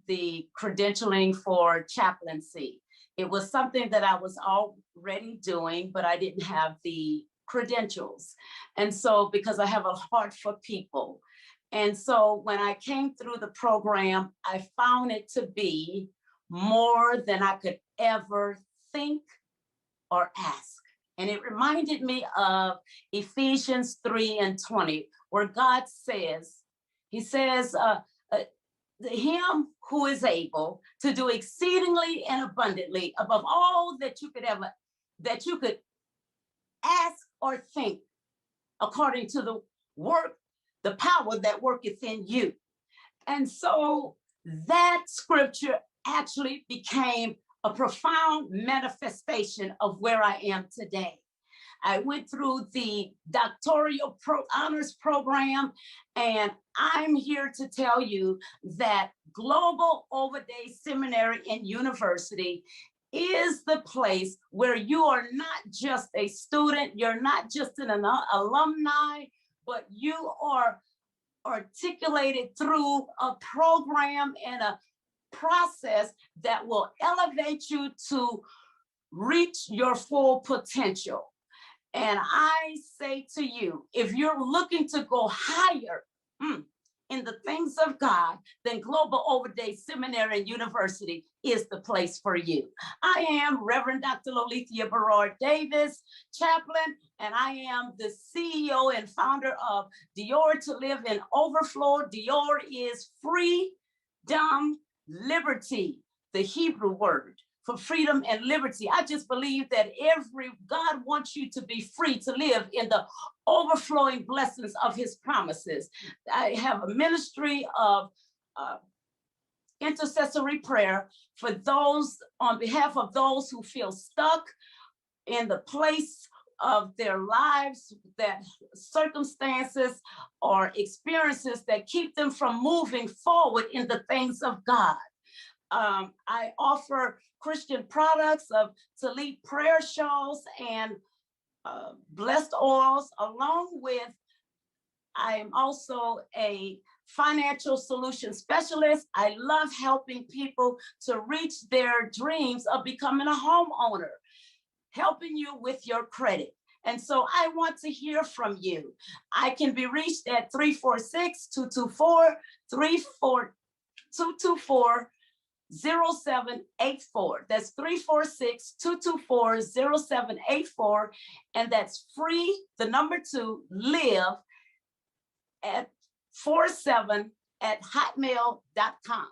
[SPEAKER 5] the credentialing for chaplaincy. It was something that I was already doing, but I didn't have the credentials. And so because I have a heart for people And so when I came through the program, I found it to be more than I could ever think or ask. And it reminded me of Ephesians 3:20, where God says, he says, him who is able to do exceedingly and abundantly above all that you could ask or think, according to the power that worketh in you. And so that scripture actually became a profound manifestation of where I am today. I went through the doctoral honors program, and I'm here to tell you that Global Overday Seminary and University is the place where you are not just a student, you're not just an alumni, but you are articulated through a program and a process that will elevate you to reach your full potential. And I say to you, if you're looking to go higher in the things of God, then Global Overday Seminary and University is the place for you. I am Reverend Dr. Lolithia Berard Davis, Chaplain, and I am the CEO and founder of Dior to Live in Overflow. Dior is freedom, liberty, the Hebrew word for freedom and liberty. I just believe that God wants you to be free to live in the overflowing blessings of his promises. I have a ministry of intercessory prayer for those, on behalf of those who feel stuck in the place of their lives, that circumstances or experiences that keep them from moving forward in the things of God. I offer Christian products to lead prayer shows and blessed oils, along with I am also a financial solution specialist. I love helping people to reach their dreams of becoming a homeowner, helping you with your credit. And so I want to hear from you. I can be reached at 346-224-0784. That's 346-224-0784. And that's free, the number 2, live at 47@hotmail.com.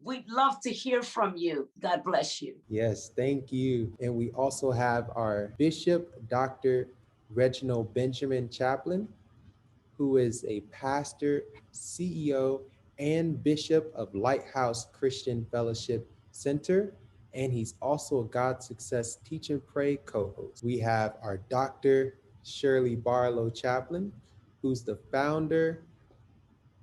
[SPEAKER 5] We'd love to hear from you. God bless you.
[SPEAKER 1] Yes, thank you. And we also have our Bishop, Dr. Reginald Benjamin Chaplin, who is a pastor, CEO, and Bishop of Lighthouse Christian Fellowship Center. And he's also a God Success Teach and Pray co-host. We have our Dr. Shirley Barlow Chaplin, who's the founder,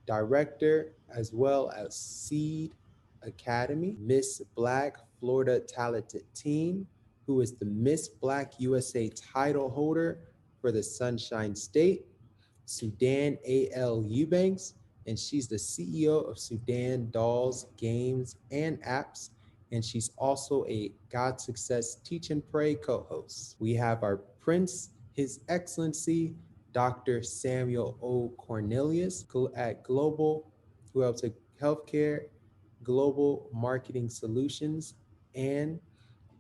[SPEAKER 1] director, as well as Seed Academy, Miss Black Florida Talented Teen, who is the Miss Black USA title holder for the Sunshine State, Sudan A.L. Eubanks, and she's the CEO of Sudan Dolls, Games, and Apps, and she's also a God Success Teach and Pray co-host. We have our Prince, His Excellency, Dr. Samuel O. Cornelius at Global, who helps with healthcare, global marketing solutions, and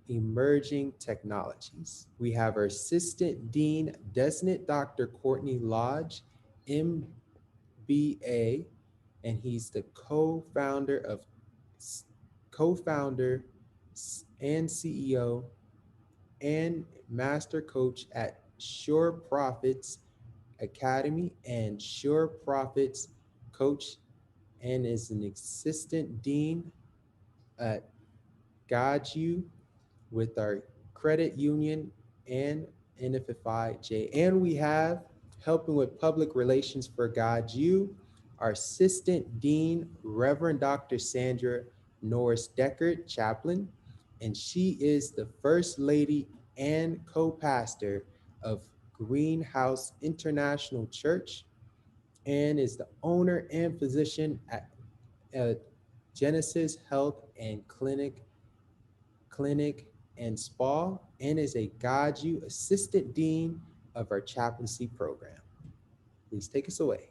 [SPEAKER 1] emerging technologies. We have our Assistant Dean Designate, Dr. Courtney Lodge, MBA, and he's the co-founder and CEO and master coach at Sure Profits Academy and Sure Profits Coach, and is an assistant dean at GODSU with our credit union and NFFI-J. And we have, helping with public relations for GODSU, our assistant dean, Reverend Dr. Sandra Norris Deckard, Chaplain, and she is the first lady and co-pastor of Greenhouse International Church, and is the owner and physician at Genesis Health and Clinic and Spa, and is a GODSU Assistant Dean of our chaplaincy program. Please take us away.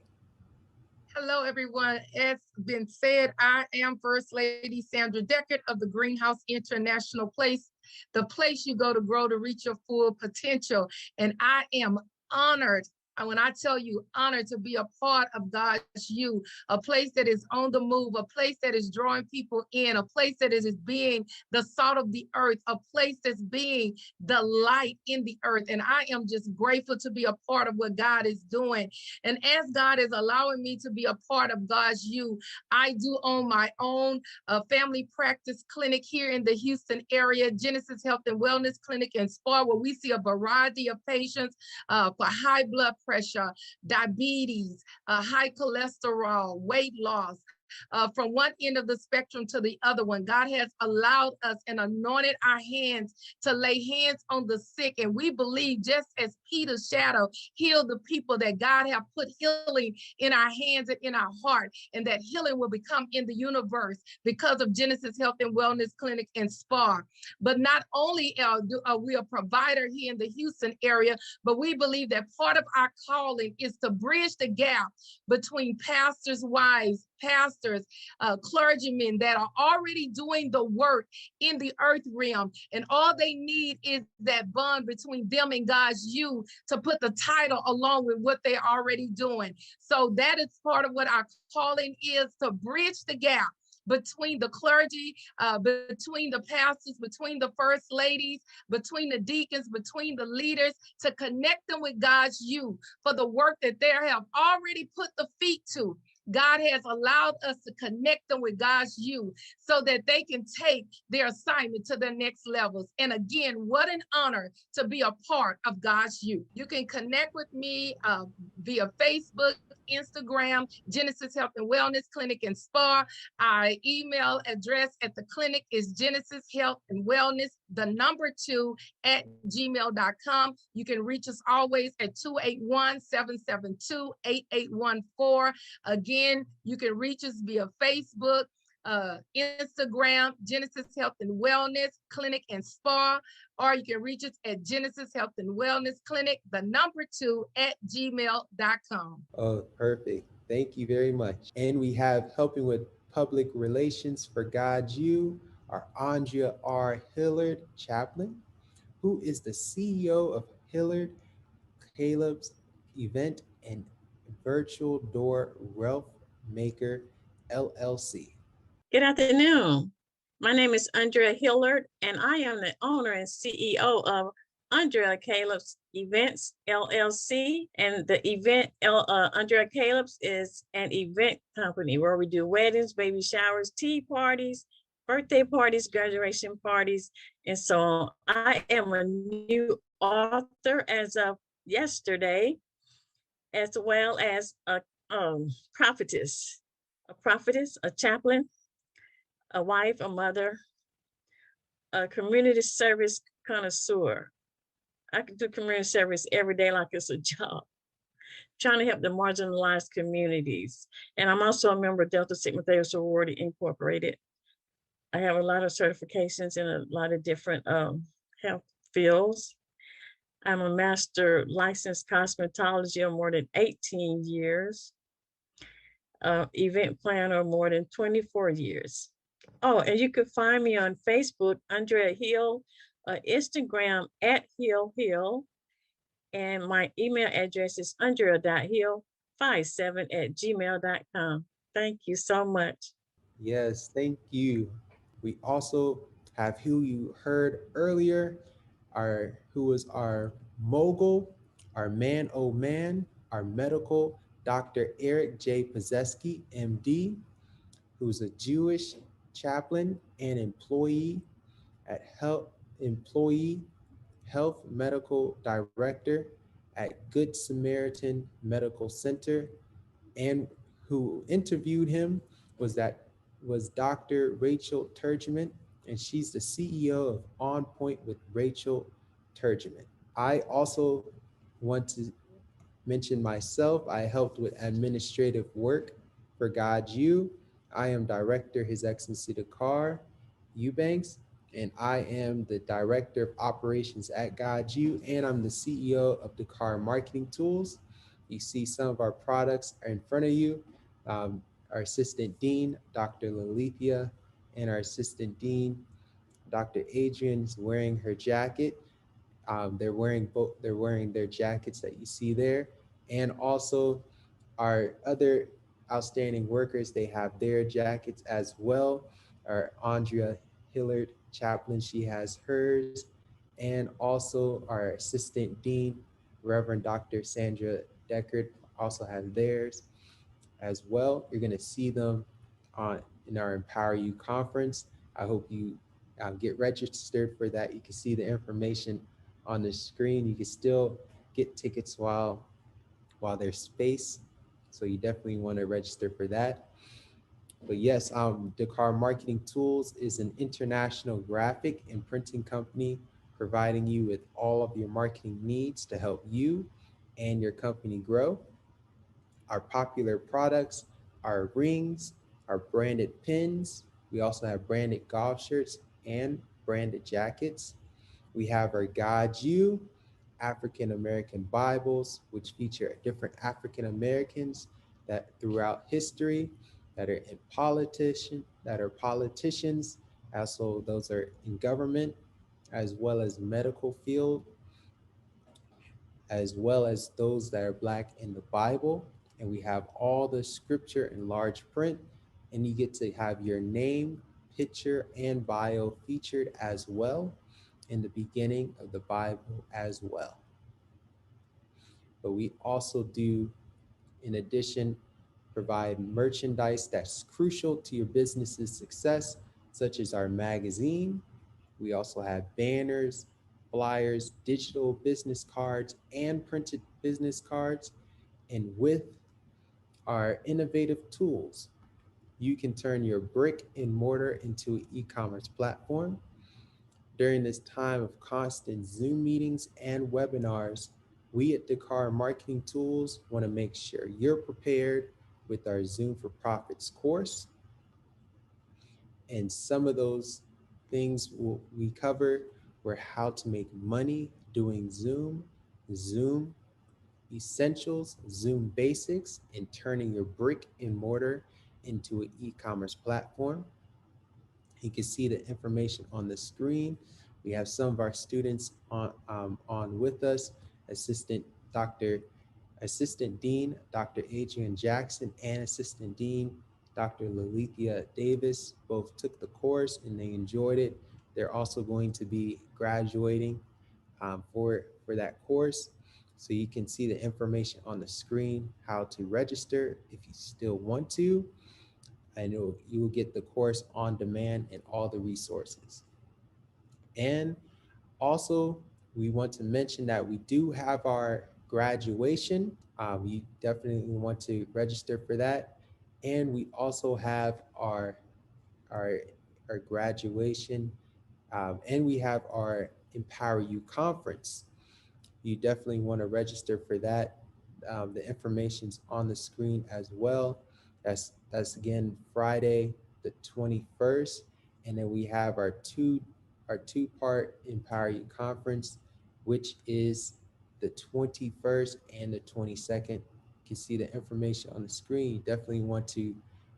[SPEAKER 6] Hello, everyone. As been said, I am First Lady Sandra Deckard of the Greenhouse International Place, the place you go to grow to reach your full potential. And I am honored. And when I tell you honored to be a part of God's You, a place that is on the move, a place that is drawing people in, a place that is being the salt of the earth, a place that's being the light in the earth. And I am just grateful to be a part of what God is doing. And as God is allowing me to be a part of God's You, I do own my own family practice clinic here in the Houston area, Genesis Health and Wellness Clinic and Spa, where we see a variety of patients for high blood pressure, diabetes, high cholesterol, weight loss, from one end of the spectrum to the other one. God has allowed us and anointed our hands to lay hands on the sick. And we believe, just as Peter's shadow healed the people, that God have put healing in our hands and in our heart, and that healing will become in the universe because of Genesis Health and Wellness Clinic and Spa. But not only are we a provider here in the Houston area, but we believe that part of our calling is to bridge the gap between pastors' wives, pastors, clergymen that are already doing the work in the earth realm. And all they need is that bond between them and God's You to put the title along with what they're already doing. So that is part of what our calling is, to bridge the gap between the clergy, between the pastors, between the first ladies, between the deacons, between the leaders, to connect them with God's You for the work that they have already put the feet to. God has allowed us to connect them with God's You so that they can take their assignment to the next levels. And again, what an honor to be a part of God's You. You can connect with me via Facebook, Instagram, Genesis Health and Wellness Clinic and Spa. Our email address at the clinic is Genesis Health and Wellness, the number 2 at gmail.com. You can reach us always at 281-772-8814. Again, you can reach us via Facebook, Instagram, Genesis Health and Wellness Clinic and Spa, or you can reach us at Genesis Health and Wellness Clinic, the number 2 at gmail.com.
[SPEAKER 1] Oh, perfect. Thank you very much. And we have helping with public relations for God's You, our Andrea R. Hillard, Chaplain, who is the CEO of Hillard Caleb's Event and Virtual Door Wealth Maker, LLC.
[SPEAKER 7] Good afternoon. My name is Andrea Hillard, and I am the owner and CEO of Andrea Caleb's Events, LLC. And the event, Andrea Caleb's is an event company where we do weddings, baby showers, tea parties, birthday parties, graduation parties, and so on. I am a new author as of yesterday, as well as a prophetess, a chaplain, a wife, a mother, a community service connoisseur. I can do community service every day like it's a job, trying to help the marginalized communities. And I'm also a member of Delta Sigma Theta Sorority Incorporated. I have a lot of certifications in a lot of different health fields. I'm a master licensed cosmetology of more than 18 years, event planner more than 24 years. Oh, and you can find me on Facebook, Andrea Hill, Instagram at Hill, and my email address is andrea.hill57@gmail.com. Thank you so much.
[SPEAKER 1] Yes, thank you. We also have who you heard earlier, who was our mogul, our man, oh man, our medical, Dr. Eric J. Pesetsky, MD, who's a Jewish chaplain and employee Health Medical Director at Good Samaritan Medical Center, and who interviewed him was Dr. Rachel Turgeman, and she's the CEO of On Point with Rachel Turgeman. I also want to mention myself. I helped with administrative work for God's You. I am Director, His Excellency the Moore-Eubanks, and I am the Director of Operations at God's You, and I'm the CEO of the Marketing Tools. You see some of our products are in front of you, our Assistant Dean, Dr. Lalithia, and our Assistant Dean, Dr. Adrian, is wearing her jacket. They're wearing their jackets that you see there, and also our other outstanding workers, they have their jackets as well. Our Andrea Hillard, Chaplain, she has hers, and also our Assistant Dean, Reverend Dr. Sandra Deckard, also has theirs as well. You're going to see them in our Empower You conference. I hope you get registered for that. You can see the information on the screen. You can still get tickets while there's space. So you definitely want to register for that. But yes, Dakar Marketing Tools is an international graphic and printing company providing you with all of your marketing needs to help you and your company grow. Our popular products are rings, our branded pins. We also have branded golf shirts and branded jackets. We have our GODSU African American Bibles, which feature different African Americans that throughout history that are politicians, also those are in government, as well as medical field, as well as those that are Black in the Bible. And we have all the scripture in large print, and you get to have your name, picture, and bio featured as well in the beginning of the Bible as well. But we also do, in addition, provide merchandise that's crucial to your business's success, such as our magazine. We also have banners, flyers, digital business cards, and printed business cards. And with our innovative tools, you can turn your brick and mortar into an e-commerce platform. During this time of constant Zoom meetings and webinars, we at Dakar Marketing Tools want to make sure you're prepared with our Zoom for Profits course. And some of those things we cover were how to make money doing Zoom, Zoom Essentials, Zoom Basics, and turning your brick and mortar into an e-commerce platform. You can see the information on the screen. We have some of our students on with us, Assistant Dean, Dr. Adrian Jackson, and Assistant Dean, Dr. Lalithia Davis, both took the course and they enjoyed it. They're also going to be graduating for that course. So you can see the information on the screen, how to register if you still want to. I know you will get the course on demand and all the resources. And also, we want to mention that we do have our graduation. You definitely want to register for that. And we also have our graduation, and we have our Empower You conference. You definitely want to register for that. The information's on the screen as well. That's again Friday the 21st, and then we have our two-part Empower You conference, which is the 21st and the 22nd. You can see the information on the screen. You definitely want to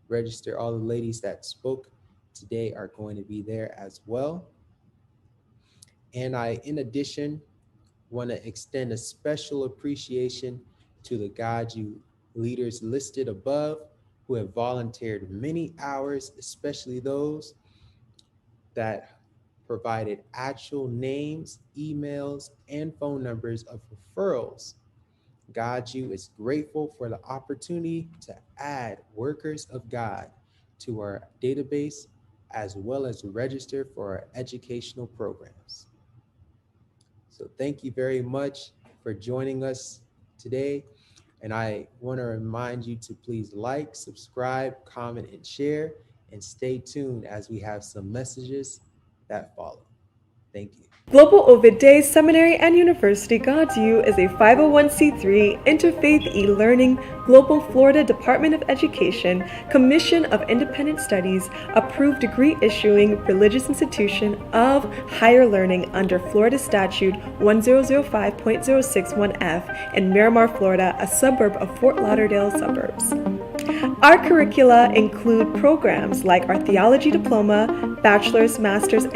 [SPEAKER 1] register. All the ladies that spoke today are going to be there as well. And I, in addition, want to extend a special appreciation to the GODSU leaders listed above who have volunteered many hours, especially those that provided actual names, emails, and phone numbers of referrals. GODSU is grateful for the opportunity to add workers of God to our database, as well as register for our educational programs. So thank you very much for joining us today. And I want to remind you to please like, subscribe, comment, and share, and stay tuned as we have some messages that follow. Thank you.
[SPEAKER 8] Global Ovid Day Seminary and University GODSU is a 501c3 interfaith e-learning Global Florida Department of Education Commission of Independent Studies approved degree issuing religious institution of higher learning under Florida Statute 1005.061F in Miramar, Florida, a suburb of Fort Lauderdale suburbs. Our curricula include programs like our theology diploma, bachelor's, master's, and